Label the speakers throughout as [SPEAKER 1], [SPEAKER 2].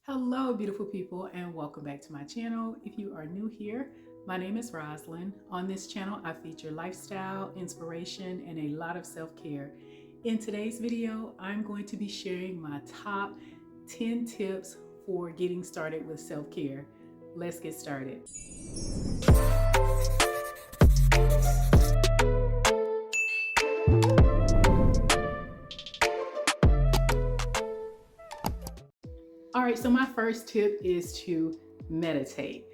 [SPEAKER 1] Hello, beautiful people, and welcome back to my channel. If you are new here, my name is Roslyn. On this channel, I feature lifestyle, inspiration, and a lot of self-care. In today's video, I'm going to be sharing my top 10 tips for getting started with self-care. Let's get started. All right, so my first tip is to meditate.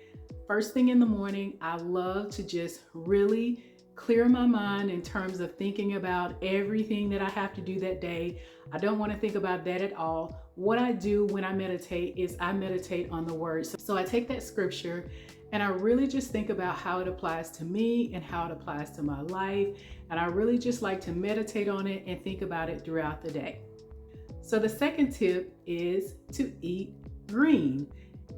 [SPEAKER 1] First thing in the morning, I love to just really clear my mind in terms of thinking about everything that I have to do that day. I don't want to think about that at all. What I do when I meditate is I meditate on the words. So I take that scripture and I really just think about how it applies to me and how it applies to my life. And I really just like to meditate on it and think about it throughout the day. So the second tip is to eat green.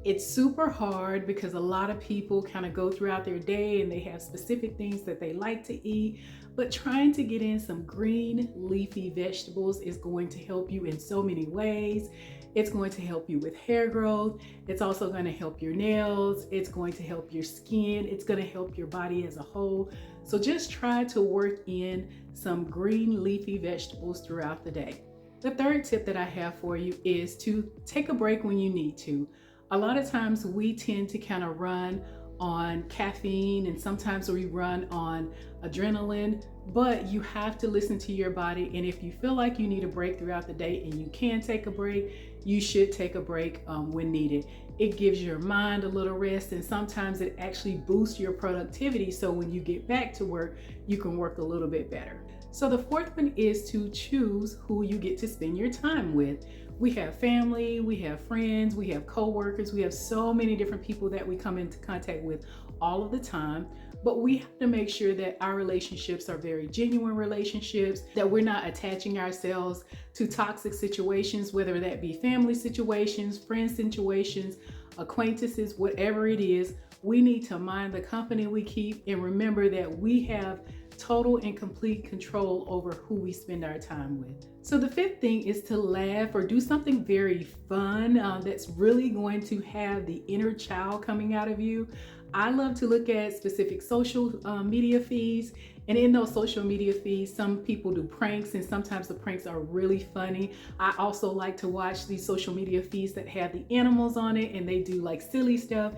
[SPEAKER 1] It's super hard because a lot of people kind of go throughout their day and they have specific things that they like to eat, but trying to get in some green leafy vegetables is going to help you in so many ways. It's going to help you with hair growth. It's also going to help your nails. It's going to help your skin. It's going to help your body as a whole. So just try to work in some green leafy vegetables throughout the day. The third tip that I have for you is to take a break when you need to. A lot of times we tend to kind of run on caffeine and sometimes we run on adrenaline, but you have to listen to your body. And if you feel like you need a break throughout the day and you can take a break, you should take a break when needed. It gives your mind a little rest and sometimes it actually boosts your productivity. So when you get back to work, you can work a little bit better. So the fourth one is to choose who you get to spend your time with. We have family, we have friends, we have coworkers, we have so many different people that we come into contact with all of the time. But we have to make sure that our relationships are very genuine relationships, that we're not attaching ourselves to toxic situations, whether that be family situations, friend situations, acquaintances, whatever it is. We need to mind the company we keep and remember that we have total and complete control over who we spend our time with. So the fifth thing is to laugh or do something very fun that's really going to have the inner child coming out of you. I love to look at specific social media feeds, and in those social media feeds, some people do pranks and sometimes the pranks are really funny. I also like to watch these social media feeds that have the animals on it and they do like silly stuff.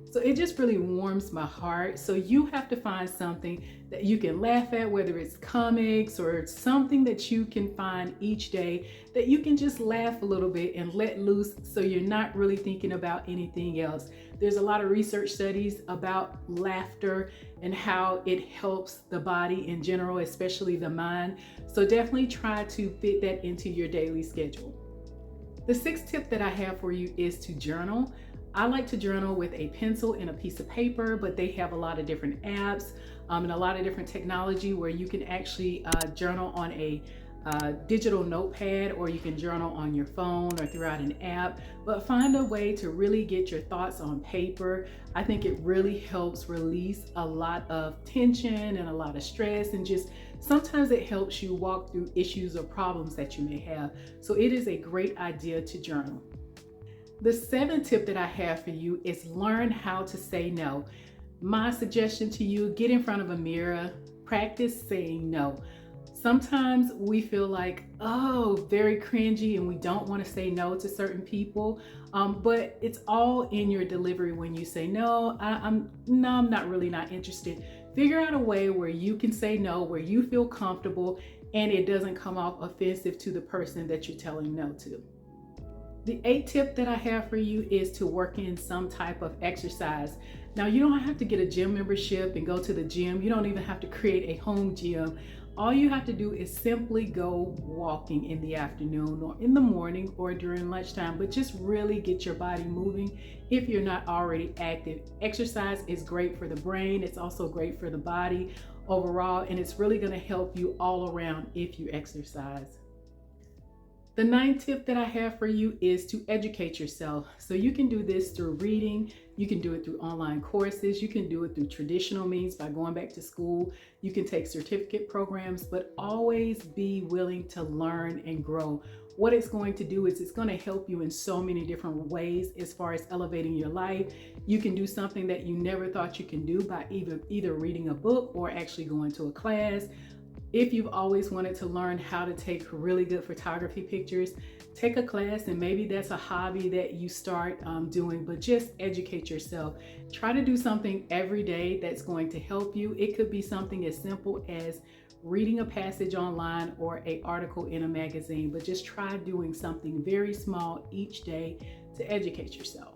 [SPEAKER 1] So it just really warms my heart. So you have to find something that you can laugh at, whether it's comics or something that you can find each day that you can just laugh a little bit and let loose so you're not really thinking about anything else. There's a lot of research studies about laughter and how it helps the body in general, especially the mind. So definitely try to fit that into your daily schedule. The sixth tip that I have for you is to journal. I like to journal with a pencil and a piece of paper, but they have a lot of different apps and a lot of different technology where you can actually journal on a digital notepad, or you can journal on your phone or throughout an app, but find a way to really get your thoughts on paper. I think it really helps release a lot of tension and a lot of stress, and just sometimes it helps you walk through issues or problems that you may have. So it is a great idea to journal. The seventh tip that I have for you is learn how to say no. My suggestion to you, get in front of a mirror, practice saying no. Sometimes we feel like, oh, very cringy and we don't want to say no to certain people, but it's all in your delivery when you say no, I'm not really not interested. Figure out a way where you can say no, where you feel comfortable and it doesn't come off offensive to the person that you're telling no to. The eighth tip that I have for you is to work in some type of exercise. Now, you don't have to get a gym membership and go to the gym. You don't even have to create a home gym. All you have to do is simply go walking in the afternoon or in the morning or during lunchtime, but just really get your body moving if you're not already active. Exercise is great for the brain. It's also great for the body overall, and it's really going to help you all around if you exercise. The ninth tip that I have for you is to educate yourself. So you can do this through reading, you can do it through online courses, you can do it through traditional means by going back to school, you can take certificate programs, but always be willing to learn and grow. what it's going to do is it's going to help you in so many different ways as far as elevating your life. You can do something that you never thought you can do by either reading a book or actually going to a class. If you've always wanted to learn how to take really good photography pictures, take a class, and maybe that's a hobby that you start doing, but just educate yourself. Try to do something every day that's going to help you. It could be something as simple as reading a passage online or an article in a magazine, but just try doing something very small each day to educate yourself.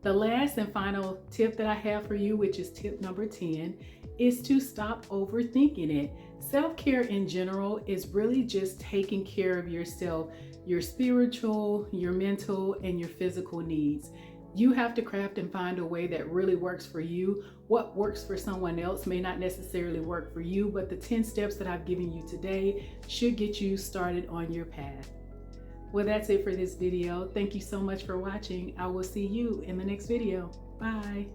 [SPEAKER 1] The last and final tip that I have for you, which is tip number 10, is to stop overthinking it. Self-care in general is really just taking care of yourself, your spiritual, your mental, and your physical needs. You have to craft and find a way that really works for you. What works for someone else may not necessarily work for you, but the 10 steps that I've given you today should get you started on your path. Well, that's it for this video. Thank you so much for watching. I will see you in the next video. Bye.